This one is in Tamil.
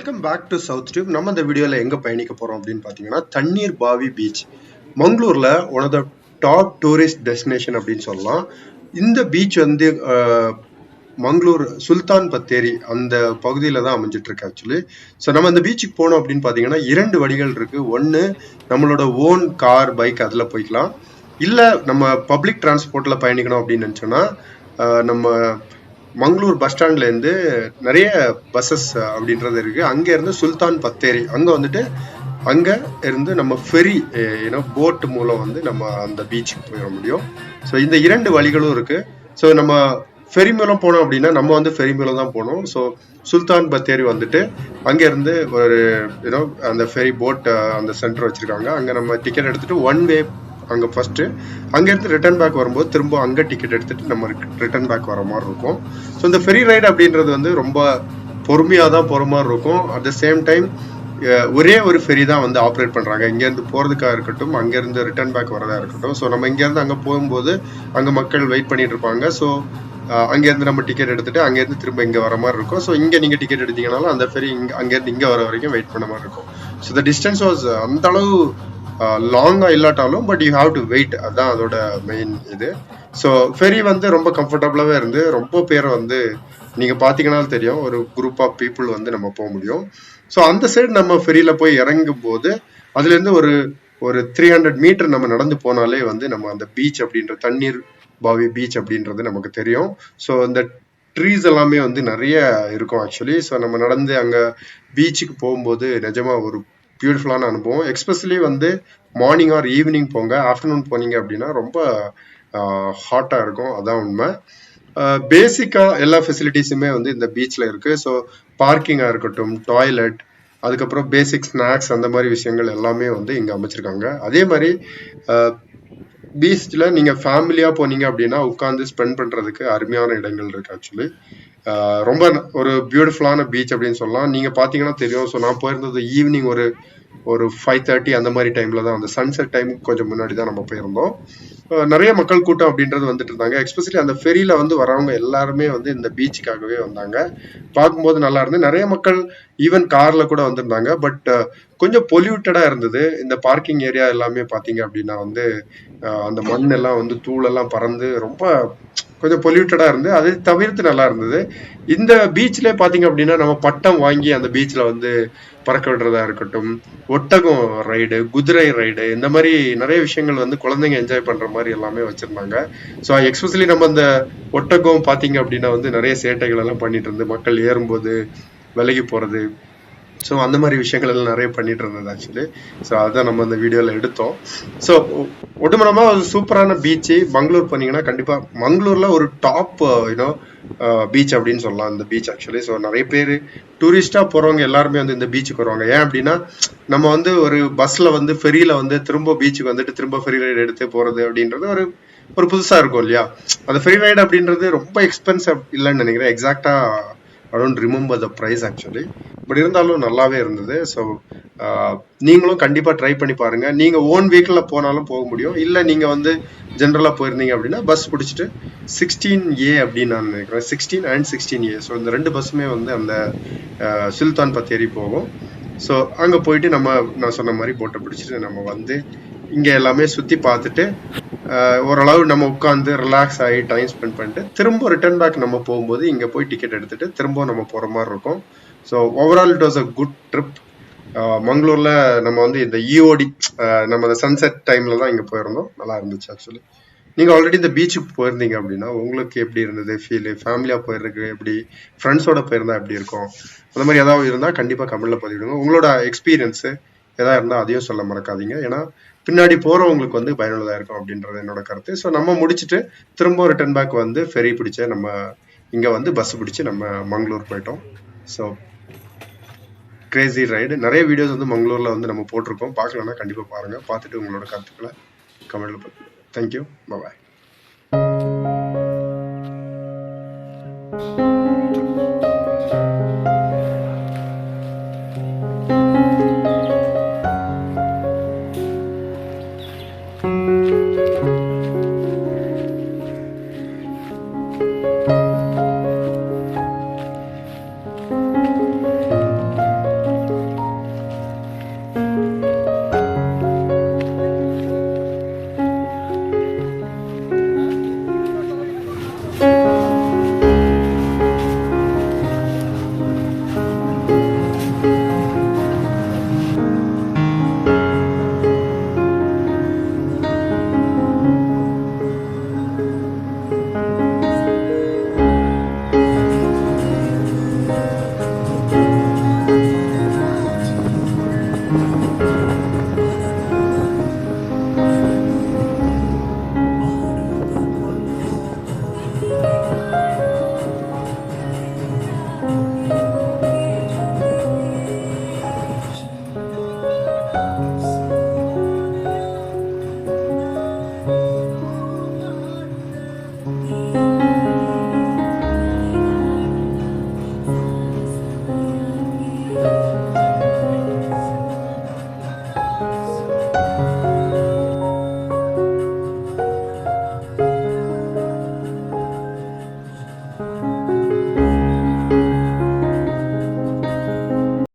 Welcome back to South Tube. நம்ம இந்த வீடியோவில் எங்கே பயணிக்க போகிறோம் அப்படின்னு பார்த்தீங்கன்னா தண்ணீர்பாவி பீச். மங்களூரில் one of the top tourist destination அப்படின்னு சொல்லலாம். இந்த பீச் வந்து மங்களூர் சுல்தான் பத்தேரி அந்த பகுதியில் தான் அமைஞ்சிட்டு இருக்கு ஆக்சுவலி. ஸோ நம்ம இந்த பீச்சுக்கு போனோம் அப்படின்னு பார்த்தீங்கன்னா 2 வழிகள் இருக்கு. ஒன்று நம்மளோட ஓன் கார் பைக் அதில் போய்க்கலாம், இல்லை நம்ம பப்ளிக் டிரான்ஸ்போர்ட்டில் பயணிக்கணும் அப்படின்னு நினச்சோன்னா நம்ம மங்களூர் பஸ் ஸ்டாண்ட்லேருந்து நிறைய பஸ்ஸஸ் அப்படின்றது இருக்கு. அங்கே இருந்து சுல்தான் பத்தேரி அங்கே வந்துட்டு அங்கே இருந்து நம்ம ஃபெரி போட் மூலம் வந்து நம்ம அந்த பீச்சுக்கு போயிட முடியும். ஸோ இந்த 2 வழிகளும் இருக்கு. ஸோ நம்ம ஃபெரி மூலம் போனோம் அப்படின்னா நம்ம வந்து ஃபெரி மூலம் தான் போனோம். ஸோ சுல்தான் பத்தேரி வந்துட்டு அங்கேருந்து ஒரு அந்த ஃபெரி போட் அந்த சென்டர் வச்சிருக்காங்க. அங்கே நம்ம டிக்கெட் எடுத்துட்டு 1 வே அங்கே ஃபர்ஸ்ட், அங்கேருந்து ரிட்டர்ன் பேக் வரும்போது திரும்ப அங்கே டிக்கெட் எடுத்துட்டு நம்ம ரிட்டர்ன் பேக் வர மாதிரி இருக்கும். ஸோ இந்த ஃபெரி ரைடு அப்படின்றது வந்து ரொம்ப பொறுமையாக தான் போகிற மாதிரி இருக்கும். அட் த சேம் டைம் ஒரே ஒரு ஃபெரி தான் வந்து ஆப்ரேட் பண்ணுறாங்க. இங்கேருந்து போகிறதுக்காக இருக்கட்டும், அங்கேருந்து ரிட்டர்ன் பேக் வரதா இருக்கட்டும். ஸோ நம்ம இங்கேருந்து அங்கே போகும்போது அங்கே மக்கள் வெயிட் பண்ணிட்டு இருப்பாங்க. ஸோ அங்கேருந்து நம்ம டிக்கெட் எடுத்துட்டு அங்கேருந்து திரும்ப இங்கே வர மாதிரி இருக்கும். ஸோ இங்கே நீங்கள் டிக்கெட் எடுத்தீங்கனாலும் அந்த ஃபெரி அங்கேருந்து இங்கே வர வரைக்கும் வெயிட் பண்ண மாதிரி இருக்கும். ஸோ த டிஸ்டன்ஸ் வாஸ் அந்த அளவு லாங்கா இல்லாட்டாலும் but you have to wait, அதுதான் அதோட மெயின் இது. ஸோ ஃபெரி வந்து ரொம்ப கம்ஃபர்டபுளாகவே இருந்து ரொம்ப பேரை வந்து நீங்கள் பார்த்தீங்கன்னா தெரியும், ஒரு குரூப் ஆஃப் பீப்புள் வந்து நம்ம போக முடியும். ஸோ அந்த சைடு நம்ம ஃபெரியில் போய் இறங்கும் போது அதுலேருந்து ஒரு 300 மீட்டர் நம்ம நடந்து போனாலே வந்து நம்ம அந்த பீச் அப்படின்ற தண்ணீர்பாவி பீச் அப்படின்றது நமக்கு தெரியும். ஸோ இந்த ட்ரீஸ் எல்லாமே வந்து நிறைய இருக்கும் ஆக்சுவலி. ஸோ நம்ம நடந்து அங்கே பீச்சுக்கு போகும்போது நிஜமா ஒரு பியூட்டிஃபுல்லான அனுபவம். எக்ஸ்பெஷலி வந்து மார்னிங் ஆர் ஈவினிங் போங்க, ஆஃப்டர்நூன் போனீங்க அப்படின்னா ரொம்ப ஹாட்டாக இருக்கும், அதான் உண்மை. பேசிக்காக எல்லா ஃபெசிலிட்டிஸுமே வந்து இந்த பீச்சில் இருக்குது. ஸோ பார்க்கிங்காக இருக்கட்டும், டாய்லெட், அதுக்கப்புறம் பேசிக் ஸ்நாக்ஸ், அந்த மாதிரி விஷயங்கள் எல்லாமே வந்து இங்கே அமைச்சிருக்காங்க. அதே மாதிரி பீச்சில் நீங்கள் ஃபேமிலியாக போனீங்க அப்படின்னா உட்காந்து ஸ்பெண்ட் பண்ணுறதுக்கு அருமையான இடங்கள் இருக்குது ஆக்சுவலி. ரொம்ப ஒரு பியூட்டிஃபுல்லான பீச் அப்படின்னு சொல்லலாம். நீங்கள் பார்த்தீங்கன்னா தெரியும். ஸோ நான் போயிருந்தது ஈவினிங் ஒரு 5:30 அந்த மாதிரி டைமில் தான், அந்த சன்செட் டைமுக்கு கொஞ்சம் முன்னாடி தான் நம்ம போயிருந்தோம். நிறைய மக்கள் கூட்டம் அப்படின்றது வந்துட்டு இருந்தாங்க. எஸ்பெஷலி அந்த ஃபெரியில் வந்து வரவங்க எல்லாருமே வந்து இந்த பீச்சுக்காகவே வந்தாங்க. பார்க்கும்போது நல்லா இருந்து, நிறைய மக்கள் ஈவன் காரில் கூட வந்திருந்தாங்க. பட் கொஞ்சம் பொல்யூட்டடாக இருந்தது. இந்த பார்க்கிங் ஏரியா எல்லாமே பார்த்தீங்க அப்படின்னா வந்து அந்த மண் எல்லாம் வந்து தூளெல்லாம் பறந்து ரொம்ப கொஞ்சம் பொல்யூட்டடாக இருந்து, அதை தவிர்த்து நல்லா இருந்தது. இந்த பீச்ல பார்த்தீங்க அப்படின்னா நம்ம பட்டம் வாங்கி அந்த பீச்சில் வந்து பறக்க விடுறதா இருக்கட்டும், ஒட்டகம் ரைடு, குதிரை ரைடு, இந்த மாதிரி நிறைய விஷயங்கள் வந்து குழந்தைங்க என்ஜாய் பண்ற மாதிரி எல்லாமே வச்சிருந்தாங்க. ஸோ எக்ஸ்பெஷலி நம்ம அந்த ஒட்டகம் பார்த்தீங்க அப்படின்னா வந்து நிறைய சேட்டைகள் எல்லாம் பண்ணிட்டு இருந்து மக்கள் ஏறும்போது விலகி போறது, ஸோ அந்த மாதிரி விஷயங்கள் எல்லாம் நிறைய பண்ணிட்டு இருந்தது ஆக்சுவலி. ஸோ அதான் நம்ம அந்த வீடியோவில் எடுத்தோம். ஸோ ஒட்டுமொத்தமாக ஒரு சூப்பரான பீச்சு. மங்களூர் போனீங்கன்னா கண்டிப்பாக மங்களூரில் ஒரு டாப் பீச் அப்படின்னு சொல்லலாம் இந்த பீச் ஆக்சுவலி. ஸோ நிறைய பேர் டூரிஸ்டாக போகிறவங்க எல்லாருமே வந்து இந்த பீச்சுக்கு வருவாங்க. ஏன் அப்படின்னா நம்ம வந்து ஒரு பஸ்ஸில் வந்து ஃபெரியில் வந்து திரும்ப பீச்சுக்கு வந்துட்டு திரும்ப ஃபெரி ரைடு எடுத்து போகிறது அப்படின்றது ஒரு புதுசாக இருக்கும் இல்லையா. அந்த ஃபெரி ரைடு அப்படின்றது ரொம்ப எக்ஸ்பென்சிவ் இல்லைன்னு நினைக்கிறேன். எக்ஸாக்டாக I don't remember the price actually, but இருந்தாலும் நல்லாவே இருந்தது. ஸோ நீங்களும் கண்டிப்பாக ட்ரை பண்ணி பாருங்க. நீங்கள் ஓன் வெஹிக்கிளில் போனாலும் போக முடியும், இல்லை நீங்கள் வந்து ஜென்ரலாக போயிருந்தீங்க அப்படின்னா பஸ் பிடிச்சிட்டு 16A அப்படின்னு நான் நினைக்கிறேன், 16 and 16A. ஸோ இந்த 2 பஸ்ஸுமே வந்து அந்த சுல்தான் பத்தேரி போகும். ஸோ அங்கே போயிட்டு நான் சொன்ன மாதிரி போட்டை பிடிச்சிட்டு நம்ம வந்து இங்கே எல்லாமே சுற்றி பார்த்துட்டு ஓரளவு நம்ம உட்காந்து ரிலாக்ஸ் ஆகி டைம் ஸ்பெண்ட் பண்ணிட்டு திரும்ப ரிட்டர்ன் பேக் நம்ம போகும்போது இங்கே போய் டிக்கெட் எடுத்துட்டு திரும்ப நம்ம போகிற மாதிரி இருக்கும். So overall it was a good trip. மங்களூரில் நம்ம வந்து இந்த இஓடி நம்ம இந்த சன்செட் டைமில் தான் இங்கே போயிருந்தோம். நல்லா இருந்துச்சு ஆக்சுவலி. நீங்கள் ஆல்ரெடி இந்த பீச்சுக்கு போயிருந்தீங்க அப்படின்னா உங்களுக்கு எப்படி இருந்தது ஃபீல்? ஃபேமிலியாக போயிருக்கு எப்படி, ஃப்ரெண்ட்ஸோட போயிருந்தா எப்படி இருக்கும், அந்த மாதிரி ஏதாவது இருந்தால் கண்டிப்பாக கமெண்ட்டில் பதிவிடுங்க. உங்களோட எக்ஸ்பீரியன்ஸு எதாவது இருந்தால் அதையும் சொல்ல மறக்காதீங்க. ஏன்னா பின்னாடி போகிறவங்களுக்கு வந்து பயனுள்ளதாக இருக்கும் அப்படின்றது என்னோட கருத்து. ஸோ நம்ம முடிச்சுட்டு திரும்ப ரிட்டர்ன் பேக் வந்து ஃபெரி பிடிச்ச நம்ம இங்கே வந்து பஸ் பிடிச்சி நம்ம மங்களூர் போயிட்டோம். So crazy ride. நிறைய வீடியோஸ் வந்து மங்களூரில் வந்து நம்ம போட்டிருக்கோம். பார்க்கலன்னா கண்டிப்பாக பாருங்கள். பார்த்துட்டு உங்களோட கருத்துக்களை கமெண்ட்டில் போட்டு. Thank you, bye. you.